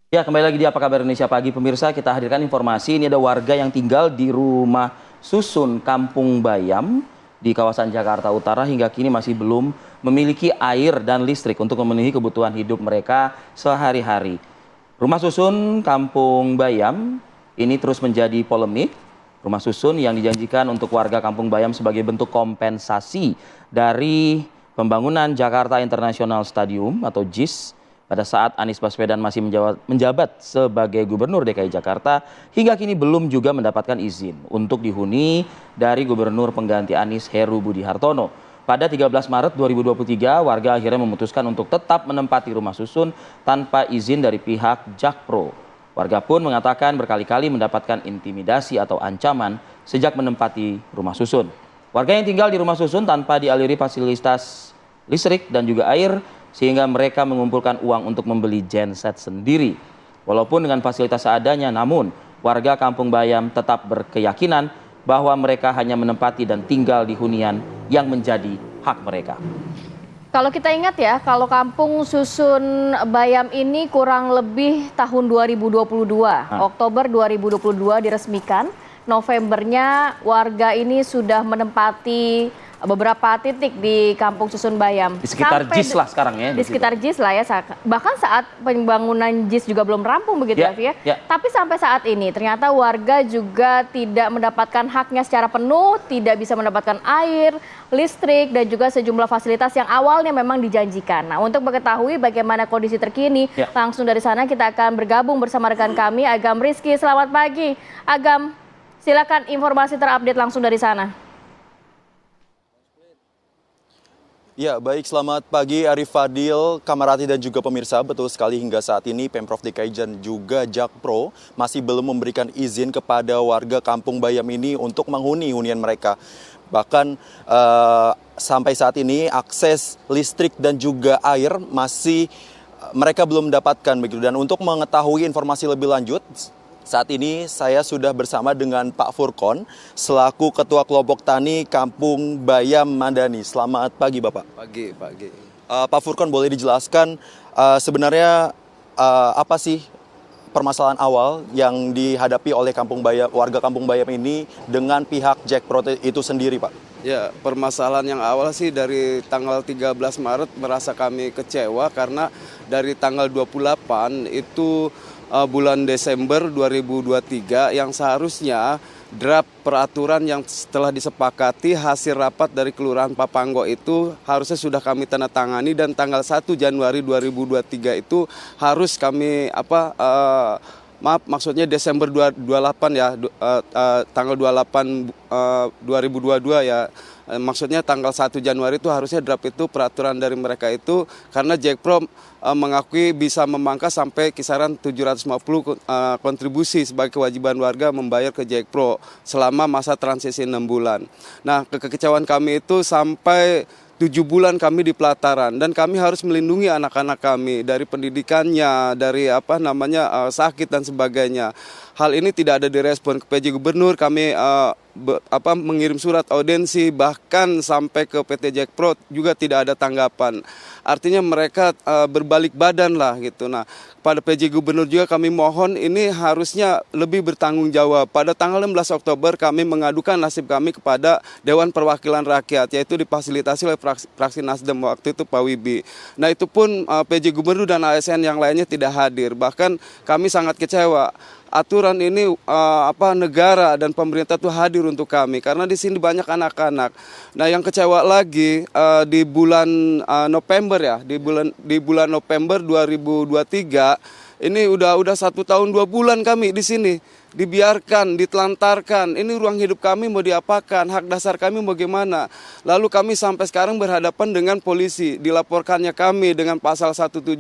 Ya, kembali lagi di Apa Kabar Indonesia Pagi. Pemirsa, kita hadirkan informasi. Ini ada warga yang tinggal di rumah susun Kampung Bayam di kawasan Jakarta Utara hingga kini masih belum memiliki air dan listrik untuk memenuhi kebutuhan hidup mereka sehari-hari. Rumah susun Kampung Bayam ini terus menjadi polemik. Rumah susun yang dijanjikan untuk warga Kampung Bayam sebagai bentuk kompensasi dari pembangunan Jakarta International Stadium atau JIS pada saat Anies Baswedan masih menjabat sebagai Gubernur DKI Jakarta, hingga kini belum juga mendapatkan izin untuk dihuni dari Gubernur pengganti Anies, Heru Budi Hartono. Pada 13 Maret 2023, warga akhirnya memutuskan untuk tetap menempati rumah susun tanpa izin dari pihak Jakpro. Warga pun mengatakan berkali-kali mendapatkan intimidasi atau ancaman sejak menempati rumah susun. Warga yang tinggal di rumah susun tanpa dialiri fasilitas listrik dan juga air, sehingga mereka mengumpulkan uang untuk membeli genset sendiri. Walaupun dengan fasilitas seadanya, namun warga Kampung Bayam tetap berkeyakinan bahwa mereka hanya menempati dan tinggal di hunian yang menjadi hak mereka. Kalau kita ingat ya, kalau Kampung Susun Bayam ini kurang lebih tahun 2022, Oktober 2022 diresmikan. Novembernya warga ini sudah menempati beberapa titik di Kampung Susun Bayam. Di sekitar JIS lah sekarang ya. Di sekitar JIS lah ya. Bahkan saat pembangunan JIS juga belum rampung begitu ya. Tapi sampai saat ini ternyata warga juga tidak mendapatkan haknya secara penuh, tidak bisa mendapatkan air, listrik, dan juga sejumlah fasilitas yang awalnya memang dijanjikan. Nah, untuk mengetahui bagaimana kondisi terkini, langsung dari sana kita akan bergabung bersama rekan kami, Agam Rizky. Selamat pagi. Agam, silakan informasi terupdate langsung dari sana. Ya, baik, selamat pagi Arif Fadil, Kamarati dan juga pemirsa. Betul sekali, hingga saat ini Pemprov DKI dan juga Jakpro masih belum memberikan izin kepada warga Kampung Bayam ini untuk menghuni hunian mereka. Bahkan sampai saat ini akses listrik dan juga air masih mereka belum mendapatkan begitu. Dan untuk mengetahui informasi lebih lanjut, saat ini saya sudah bersama dengan Pak Furkon selaku Ketua Kelompok Tani Kampung Bayam Madani. Selamat pagi Bapak. Pagi. Pak Furkon, boleh dijelaskan sebenarnya apa sih permasalahan awal yang dihadapi oleh warga Kampung Bayam ini dengan pihak Jakpro itu sendiri, Pak? Ya, permasalahan yang awal sih dari tanggal 13 Maret merasa kami kecewa karena dari tanggal 28 itu bulan Desember 2023 yang seharusnya draft peraturan yang setelah disepakati hasil rapat dari Kelurahan Papanggo itu harusnya sudah kami tanda tangani, dan tanggal 1 Januari 2023 itu harus kami maksudnya Desember 28 ya, tanggal 28 2022 ya. Maksudnya tanggal 1 Januari itu harusnya draft itu peraturan dari mereka itu, karena Jakpro mengakui bisa memangkas sampai kisaran 750 kontribusi sebagai kewajiban warga membayar ke Jakpro selama masa transisi 6 bulan. Nah, kekecewaan kami itu sampai 7 bulan kami di pelataran, dan kami harus melindungi anak-anak kami dari pendidikannya, dari sakit dan sebagainya. Hal ini tidak ada direspon ke PJ Gubernur. Kami mengirim surat audensi, bahkan sampai ke PT Jakpro juga tidak ada tanggapan. Artinya mereka berbalik badan lah gitu. Nah, pada PJ Gubernur juga kami mohon ini harusnya lebih bertanggung jawab. Pada tanggal 16 Oktober kami mengadukan nasib kami kepada Dewan Perwakilan Rakyat, yaitu difasilitasi oleh fraksi Nasdem waktu itu Pak Wibi. Nah, itu pun PJ Gubernur dan ASN yang lainnya tidak hadir. Bahkan kami sangat kecewa. Aturan ini negara dan pemerintah itu hadir untuk kami karena di sini banyak anak-anak. Nah, yang kecewa lagi di bulan November ya, di bulan November 2023 ini udah 1 tahun 2 bulan kami di sini dibiarkan, ditelantarkan. Ini ruang hidup kami mau diapakan, hak dasar kami bagaimana. Lalu kami sampai sekarang berhadapan dengan polisi, dilaporkannya kami dengan pasal 170,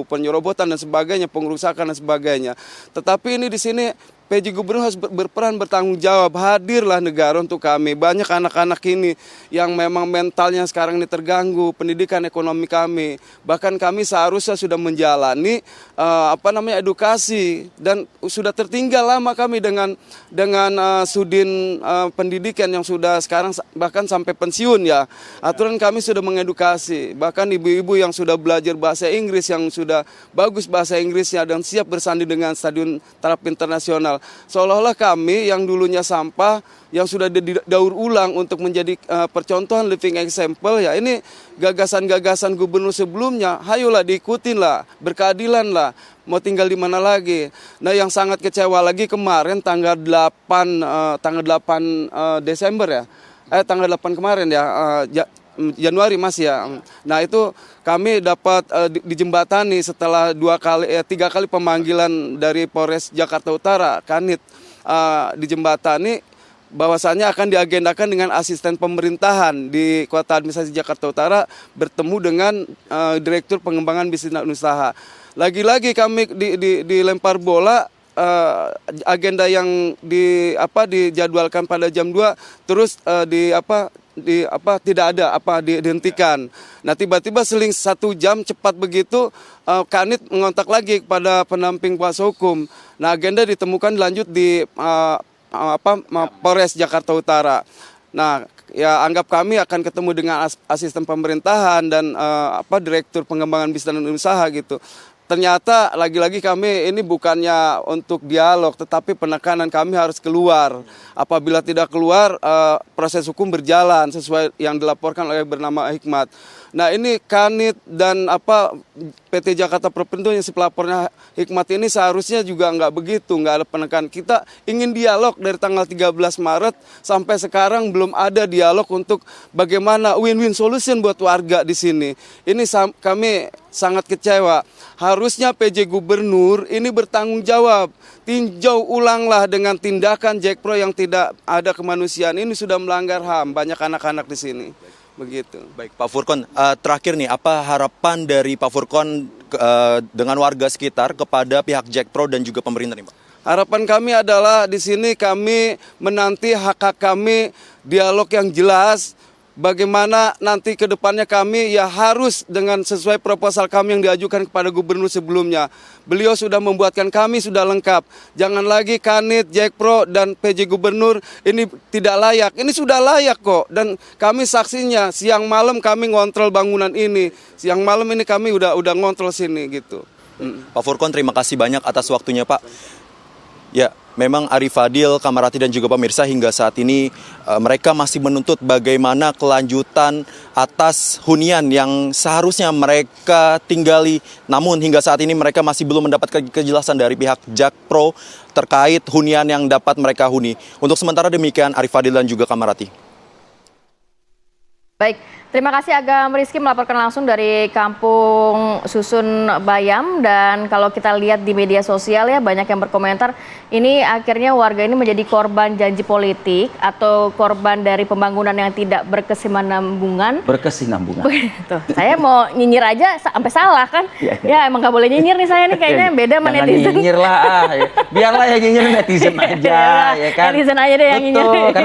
penyerobotan dan sebagainya, pengerusakan dan sebagainya. Tetapi ini di sini PJ Gubernur harus berperan bertanggung jawab, hadirlah negara untuk kami. Banyak anak-anak ini yang memang mentalnya sekarang ini terganggu, pendidikan ekonomi kami. Bahkan kami seharusnya sudah menjalani edukasi, dan sudah tertinggal lama kami dengan Sudin Pendidikan yang sudah sekarang bahkan sampai pensiun ya. Aturan kami sudah mengedukasi, bahkan ibu-ibu yang sudah belajar bahasa Inggris, yang sudah bagus bahasa Inggrisnya dan siap bersanding dengan stadion taraf internasional. Seolah-olah kami yang dulunya sampah, yang sudah didaur ulang untuk menjadi percontohan living example, ya ini gagasan-gagasan gubernur sebelumnya, hayolah diikutin lah, berkeadilan lah, mau tinggal di mana lagi. Nah yang sangat kecewa lagi kemarin tanggal 8 Desember ya, tanggal 8 kemarin ya, Januari Mas ya. Nah itu kami dapat dijembatani setelah 3 kali pemanggilan dari Polres Jakarta Utara, Kanit, dijembatani bahwasannya akan diagendakan dengan asisten pemerintahan di Kota Administrasi Jakarta Utara bertemu dengan Direktur Pengembangan Bisnis dan Usaha. Lagi-lagi kami dilempar bola, agenda yang dijadwalkan pada jam 2 terus tidak ada, dihentikan. Nah tiba-tiba seling 1 jam cepat begitu, Kanit mengontak lagi kepada pendamping kuasa hukum. Nah agenda ditemukan lanjut di Polres Jakarta Utara. Nah ya anggap kami akan ketemu dengan asisten pemerintahan dan Direktur Pengembangan Bisnis dan Usaha gitu. Ternyata lagi-lagi kami ini bukannya untuk dialog, tetapi penekanan kami harus keluar. Apabila tidak keluar, proses hukum berjalan sesuai yang dilaporkan oleh bernama Hikmat. Nah ini Kanit dan PT Jakarta Propertindo yang si pelapornya Hikmat ini seharusnya juga nggak begitu, nggak ada penekanan. Kita ingin dialog dari tanggal 13 Maret sampai sekarang belum ada dialog untuk bagaimana win-win solution buat warga di sini. Ini kami sangat kecewa. Harusnya PJ Gubernur ini bertanggung jawab. Tinjau ulanglah dengan tindakan Jack Pro yang tidak ada kemanusiaan. Ini sudah melanggar HAM, banyak anak-anak di sini. Begitu. Baik Pak Furkon, terakhir nih, apa harapan dari Pak Furkon dengan warga sekitar kepada pihak Jack Pro dan juga pemerintah nih Pak? Harapan kami adalah di sini kami menanti hak-hak kami, dialog yang jelas. Bagaimana nanti ke depannya kami ya harus dengan sesuai proposal kami yang diajukan kepada gubernur sebelumnya. Beliau sudah membuatkan kami sudah lengkap. Jangan lagi Kanit, Jack Pro, dan PJ Gubernur ini tidak layak. Ini sudah layak kok. Dan kami saksinya, siang malam kami ngontrol bangunan ini. Siang malam ini kami udah ngontrol sini gitu. Pak Furkon, terima kasih banyak atas waktunya Pak. Ya, memang Arif Fadil, Kamarati dan juga pemirsa hingga saat ini mereka masih menuntut bagaimana kelanjutan atas hunian yang seharusnya mereka tinggali. Namun hingga saat ini mereka masih belum mendapatkan kejelasan dari pihak Jack Pro terkait hunian yang dapat mereka huni. Untuk sementara demikian Arif Fadil dan juga Kamarati. Baik, terima kasih Agam Rizky melaporkan langsung dari Kampung Susun Bayam. Dan kalau kita lihat di media sosial ya banyak yang berkomentar ini akhirnya warga ini menjadi korban janji politik atau korban dari pembangunan yang tidak berkesinambungan. Berkesinambungan. Tuh, saya mau nyinyir aja sampai salah kan? Ya emang nggak boleh nyinyir nih saya nih kayaknya beda sama netizen. Jangan nyinyir lah, biarlah yang nyinyir netizen aja ya kan. Netizen aja deh yang nyinyir.